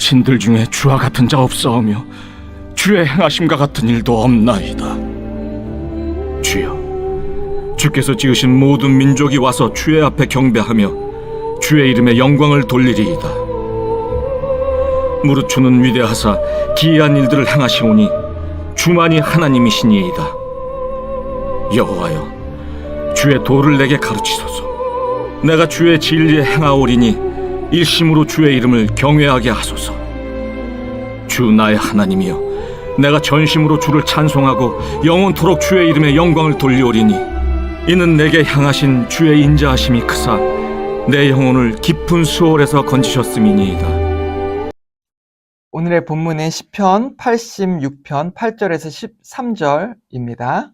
신들 중에 주와 같은 자 없사오며 주의 행하심과 같은 일도 없나이다. 주여, 주께서 지으신 모든 민족이 와서 주의 앞에 경배하며 주의 이름에 영광을 돌리리이다. 무릇 주는 위대하사 기이한 일들을 행하시오니 주만이 하나님이시니이다. 여호와여, 주의 도를 내게 가르치소서. 내가 주의 진리에 행하오리니 일심으로 주의 이름을 경외하게 하소서. 주 나의 하나님이여, 내가 전심으로 주를 찬송하고 영원토록 주의 이름에 영광을 돌리오리니 이는 내게 향하신 주의 인자하심이 크사 내 영혼을 깊은 수월에서 건지셨음이니이다. 오늘의 본문은 시편 86편 8절에서 13절입니다.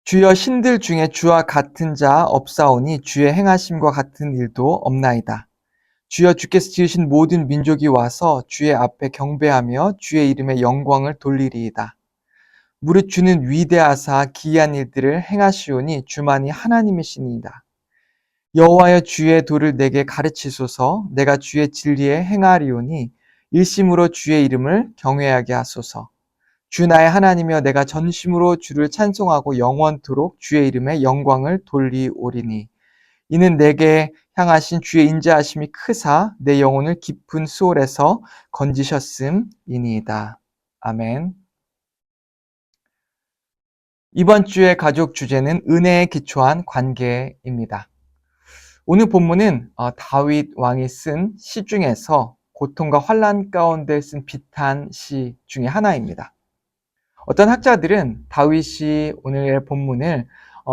주여, 신들 중에 주와 같은 자 없사오니 주의 행하심과 같은 일도 없나이다. 주여, 주께서 지으신 모든 민족이 와서 주의 앞에 경배하며 주의 이름에 영광을 돌리리이다. 무릇 주는 위대하사 기이한 일들을 행하시오니 주만이 하나님이시니이다. 여호와여, 주의 도를 내게 가르치소서. 내가 주의 진리에 행하리오니 일심으로 주의 이름을 경외하게 하소서. 주 나의 하나님이여, 내가 전심으로 주를 찬송하고 영원토록 주의 이름에 영광을 돌리오리니 이는 내게 향하신 주의 인자하심이 크사 내 영혼을 깊은 수월에서 건지셨음이니이다. 아멘. 이번 주의 가족 주제는 은혜에 기초한 관계입니다. 오늘 본문은 다윗 왕이 쓴 시 중에서 고통과 환난 가운데 쓴 비탄 시 중에 하나입니다. 어떤 학자들은 다윗이 오늘의 본문을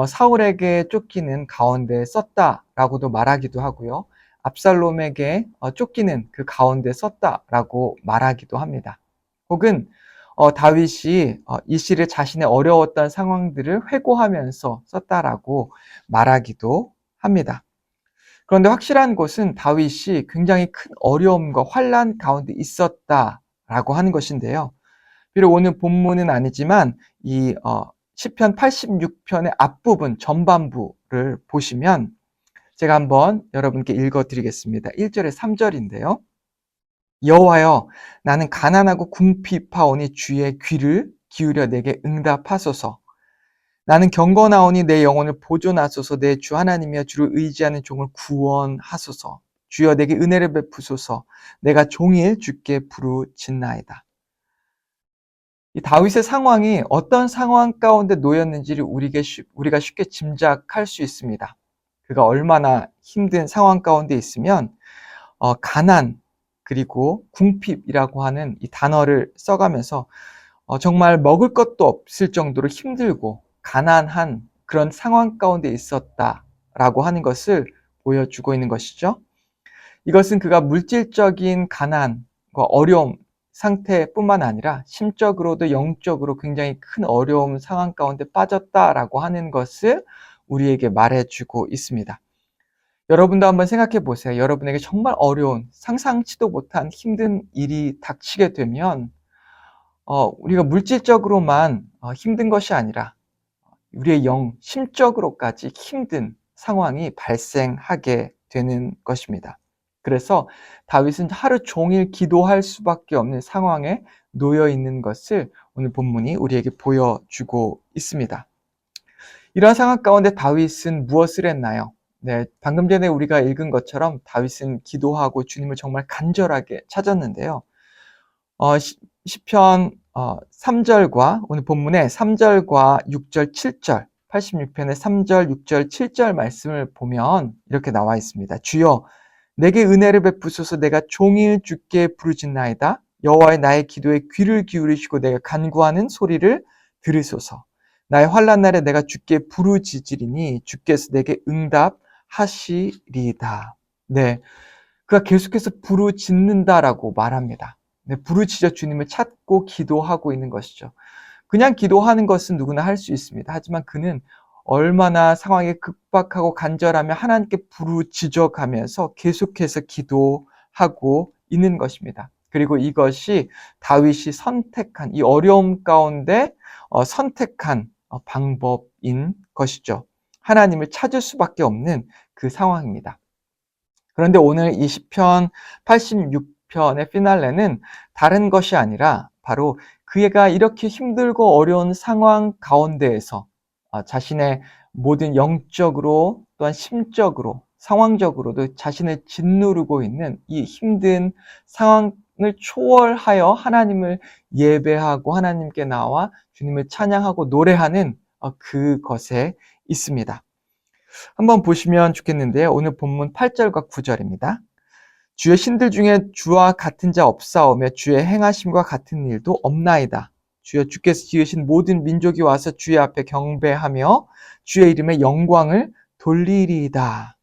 사울에게 쫓기는 가운데 썼다라고도 말하기도 하고요. 압살롬에게 쫓기는 그 가운데 썼다라고 말하기도 합니다. 혹은 다윗이 이 시를 자신의 어려웠던 상황들을 회고하면서 썼다라고 말하기도 합니다. 그런데 확실한 것은 다윗이 굉장히 큰 어려움과 환난 가운데 있었다라고 하는 것인데요. 비록 오늘 본문은 아니지만 이 시편 86편의 앞부분 전반부를 보시면 제가 한번 여러분께 읽어드리겠습니다. 1절에 3절인데요. 여호와여, 나는 가난하고 궁핍하오니 주의 귀를 기울여 내게 응답하소서. 나는 경건하오니 내 영혼을 보존하소서. 내 주 하나님이여, 주를 의지하는 종을 구원하소서. 주여, 내게 은혜를 베푸소서. 내가 종일 주께 부르짖나이다. 이 다윗의 상황이 어떤 상황 가운데 놓였는지를 우리가 쉽게 짐작할 수 있습니다. 그가 얼마나 힘든 상황 가운데 있으면 가난 그리고 궁핍이라고 하는 이 단어를 써가면서 정말 먹을 것도 없을 정도로 힘들고 가난한 그런 상황 가운데 있었다라고 하는 것을 보여주고 있는 것이죠. 이것은 그가 물질적인 가난과 어려움 상태뿐만 아니라 심적으로도 영적으로 굉장히 큰 어려움 상황 가운데 빠졌다라고 하는 것을 우리에게 말해주고 있습니다. 여러분도 한번 생각해 보세요. 여러분에게 정말 어려운, 상상치도 못한 힘든 일이 닥치게 되면 우리가 물질적으로만 힘든 것이 아니라 우리의 심적으로까지 힘든 상황이 발생하게 되는 것입니다. 그래서 다윗은 하루 종일 기도할 수밖에 없는 상황에 놓여 있는 것을 오늘 본문이 우리에게 보여주고 있습니다. 이러한 상황 가운데 다윗은 무엇을 했나요? 네, 방금 전에 우리가 읽은 것처럼 다윗은 기도하고 주님을 정말 간절하게 찾았는데요. 시편 3절과 오늘 본문의 3절과 6절, 7절, 86편의 3절, 6절, 7절 말씀을 보면 이렇게 나와 있습니다. 주여, 내게 은혜를 베푸소서. 내가 종일 주께 부르짖나이다. 여호와의 나의 기도에 귀를 기울이시고 내가 간구하는 소리를 들으소서. 나의 환난 날에 내가 주께 부르짖으리니 주께서 내게 응답하시리이다. 네, 그가 계속해서 부르짖는다라고 말합니다. 네, 부르짖어 주님을 찾고 기도하고 있는 것이죠. 그냥 기도하는 것은 누구나 할 수 있습니다. 하지만 그는 얼마나 상황이 급박하고 간절하며 하나님께 부르짖어가면서 계속해서 기도하고 있는 것입니다. 그리고 이것이 다윗이 선택한 이 어려움 가운데 선택한 방법인 것이죠. 하나님을 찾을 수밖에 없는 그 상황입니다. 그런데 오늘 이 시편 86편의 피날레는 다른 것이 아니라 바로 그가 이렇게 힘들고 어려운 상황 가운데에서 자신의 모든 영적으로 또한 심적으로 상황적으로도 자신을 짓누르고 있는 이 힘든 상황을 초월하여 하나님을 예배하고 하나님께 나와 주님을 찬양하고 노래하는 그것에 있습니다. 한번 보시면 좋겠는데요. 오늘 본문 8절과 9절입니다. 주의 신들 중에 주와 같은 자 없사오며 주의 행하심과 같은 일도 없나이다. 주여 주께서 지으신 모든 민족이 와서 주의 앞에 경배하며 주의 이름의 영광을 돌리리이다.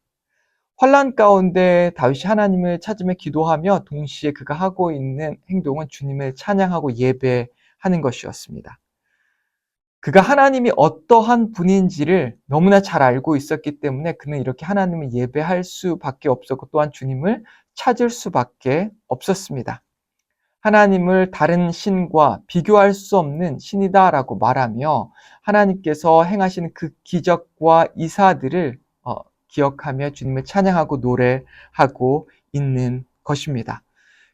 환난 가운데 다윗이 하나님을 찾으며 기도하며 동시에 그가 하고 있는 행동은 주님을 찬양하고 예배하는 것이었습니다. 그가 하나님이 어떠한 분인지를 너무나 잘 알고 있었기 때문에 그는 이렇게 하나님을 예배할 수밖에 없었고 또한 주님을 찾을 수밖에 없었습니다. 하나님을 다른 신과 비교할 수 없는 신이다라고 말하며 하나님께서 행하신 그 기적과 이사들을 기억하며 주님을 찬양하고 노래하고 있는 것입니다.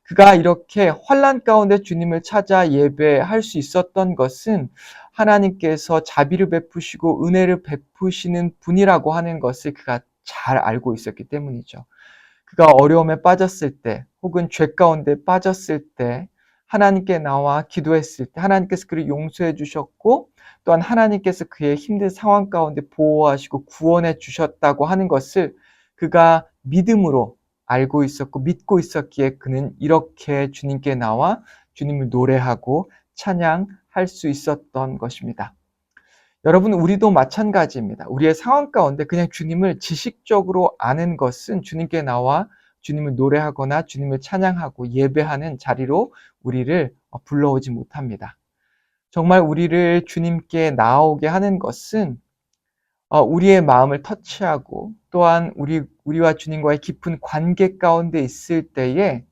그가 이렇게 환난 가운데 주님을 찾아 예배할 수 있었던 것은 하나님께서 자비를 베푸시고 은혜를 베푸시는 분이라고 하는 것을 그가 잘 알고 있었기 때문이죠. 그가 어려움에 빠졌을 때 혹은 죄 가운데 빠졌을 때 하나님께 나와 기도했을 때 하나님께서 그를 용서해 주셨고 또한 하나님께서 그의 힘든 상황 가운데 보호하시고 구원해 주셨다고 하는 것을 그가 믿음으로 알고 있었고 믿고 있었기에 그는 이렇게 주님께 나와 주님을 노래하고 찬양할 수 있었던 것입니다. 여러분, 우리도 마찬가지입니다. 우리의 상황 가운데 그냥 주님을 지식적으로 아는 것은 주님께 나와 주님을 노래하거나 주님을 찬양하고 예배하는 자리로 우리를 불러오지 못합니다. 정말 우리를 주님께 나아오게 하는 것은 우리의 마음을 터치하고 또한 우리와 주님과의 깊은 관계 가운데 있을 때에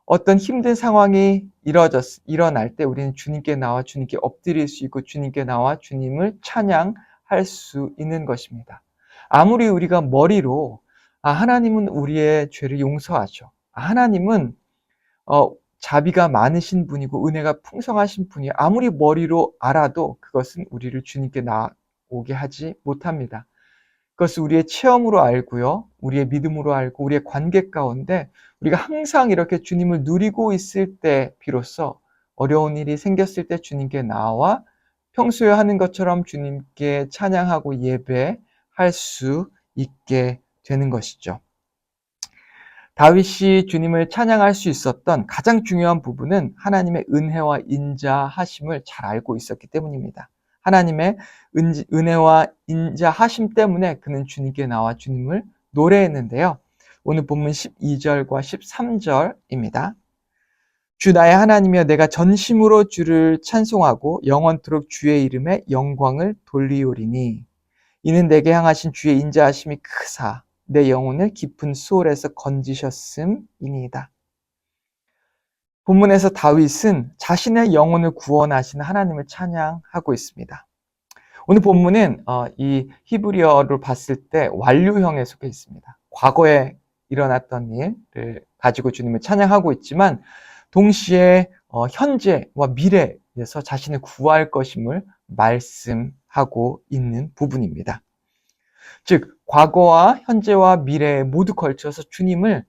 어떤 힘든 상황이 일어날 때 우리는 주님께 나와 주님께 엎드릴 수 있고 주님께 나와 주님을 찬양할 수 있는 것입니다. 아무리 우리가 머리로 하나님은 우리의 죄를 용서하죠. 하나님은 자비가 많으신 분이고 은혜가 풍성하신 분이 아무리 머리로 알아도 그것은 우리를 주님께 나오게 하지 못합니다. 그것을 우리의 체험으로 알고요. 우리의 믿음으로 알고 우리의 관계 가운데 우리가 항상 이렇게 주님을 누리고 있을 때 비로소 어려운 일이 생겼을 때 주님께 나와 평소에 하는 것처럼 주님께 찬양하고 예배할 수 있게 되는 것이죠. 다윗이 주님을 찬양할 수 있었던 가장 중요한 부분은 하나님의 은혜와 인자하심을 잘 알고 있었기 때문입니다. 하나님의 은혜와 인자하심 때문에 그는 주님께 나와 주님을 노래했는데요. 오늘 본문 12절과 13절입니다. 주 나의 하나님이여 내가 전심으로 주를 찬송하고 영원토록 주의 이름에 영광을 돌리오리니 이는 내게 향하신 주의 인자하심이 크사 내 영혼을 깊은 수월에서 건지셨음이니이다. 본문에서 다윗은 자신의 영혼을 구원하시는 하나님을 찬양하고 있습니다. 오늘 본문은 이 히브리어를 봤을 때 완료형에 속해 있습니다. 과거에 일어났던 일을 가지고 주님을 찬양하고 있지만 동시에 현재와 미래에서 자신을 구할 것임을 말씀하고 있는 부분입니다. 즉 과거와 현재와 미래에 모두 걸쳐서 주님을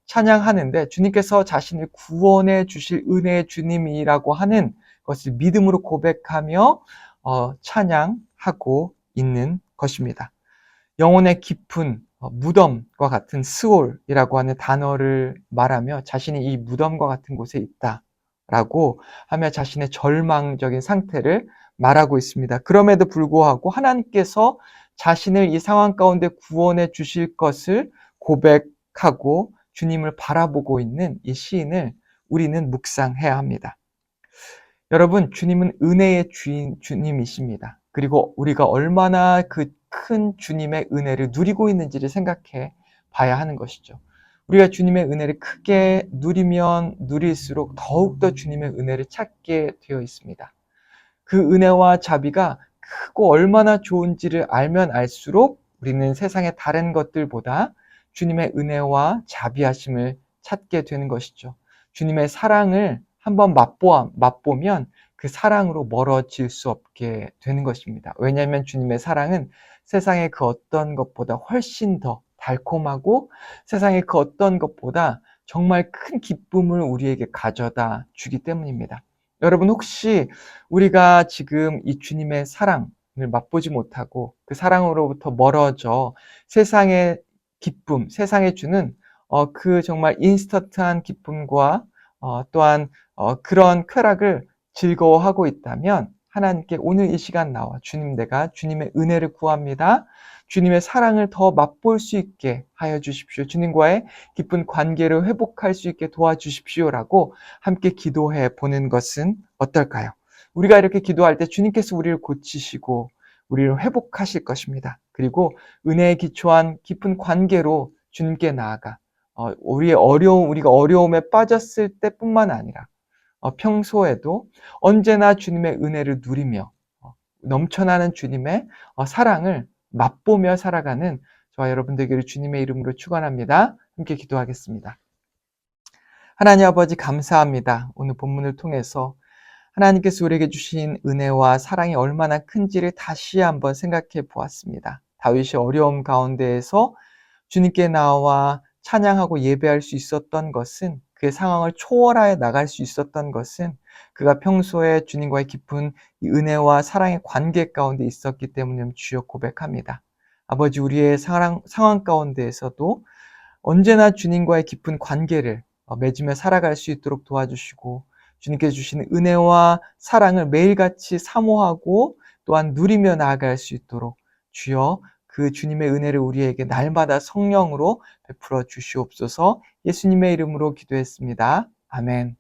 찬양하는데 주님께서 자신을 구원해 주실 은혜의 주님이라고 하는 것을 믿음으로 고백하며 찬양하고 있는 것입니다. 영혼의 깊은 무덤과 같은 스올이라고 하는 단어를 말하며 자신이 이 무덤과 같은 곳에 있다라고 하며 자신의 절망적인 상태를 말하고 있습니다. 그럼에도 불구하고 하나님께서 자신을 이 상황 가운데 구원해 주실 것을 고백하고 주님을 바라보고 있는 이 시인을 우리는 묵상해야 합니다. 여러분, 주님은 은혜의 주님이십니다. 그리고 우리가 얼마나 그 큰 주님의 은혜를 누리고 있는지를 생각해 봐야 하는 것이죠. 우리가 주님의 은혜를 크게 누리면 누릴수록 더욱더 주님의 은혜를 찾게 되어 있습니다. 그 은혜와 자비가 크고 얼마나 좋은지를 알면 알수록 우리는 세상의 다른 것들보다 주님의 은혜와 자비하심을 찾게 되는 것이죠. 주님의 사랑을 한번 맛보면 그 사랑으로 멀어질 수 없게 되는 것입니다. 왜냐하면 주님의 사랑은 세상의 그 어떤 것보다 훨씬 더 달콤하고 세상의 그 어떤 것보다 정말 큰 기쁨을 우리에게 가져다 주기 때문입니다. 여러분, 혹시 우리가 지금 이 주님의 사랑을 맛보지 못하고 그 사랑으로부터 멀어져 세상의 기쁨, 세상에 주는 그 정말 인스턴트한 기쁨과 또한 그런 쾌락을 즐거워하고 있다면 하나님께 오늘 이 시간 나와 주님, 내가 주님의 은혜를 구합니다. 주님의 사랑을 더 맛볼 수 있게 하여 주십시오. 주님과의 깊은 관계를 회복할 수 있게 도와주십시오라고 함께 기도해 보는 것은 어떨까요? 우리가 이렇게 기도할 때 주님께서 우리를 고치시고 우리를 회복하실 것입니다. 그리고 은혜에 기초한 깊은 관계로 주님께 나아가 우리가 어려움에 빠졌을 때뿐만 아니라 평소에도 언제나 주님의 은혜를 누리며 넘쳐나는 주님의 사랑을 맛보며 살아가는 저와 여러분 되기를 주님의 이름으로 축원합니다. 함께 기도하겠습니다. 하나님 아버지, 감사합니다. 오늘 본문을 통해서 하나님께서 우리에게 주신 은혜와 사랑이 얼마나 큰지를 다시 한번 생각해 보았습니다. 다윗이 어려움 가운데에서 주님께 나와 찬양하고 예배할 수 있었던 것은, 그의 상황을 초월하여 나갈 수 있었던 것은 그가 평소에 주님과의 깊은 은혜와 사랑의 관계 가운데 있었기 때문에 주여 고백합니다. 아버지, 우리의 상황 가운데에서도 언제나 주님과의 깊은 관계를 맺으며 살아갈 수 있도록 도와주시고, 주님께서 주시는 은혜와 사랑을 매일같이 사모하고 또한 누리며 나아갈 수 있도록 주여 그 주님의 은혜를 우리에게 날마다 성령으로 베풀어 주시옵소서. 예수님의 이름으로 기도했습니다. 아멘.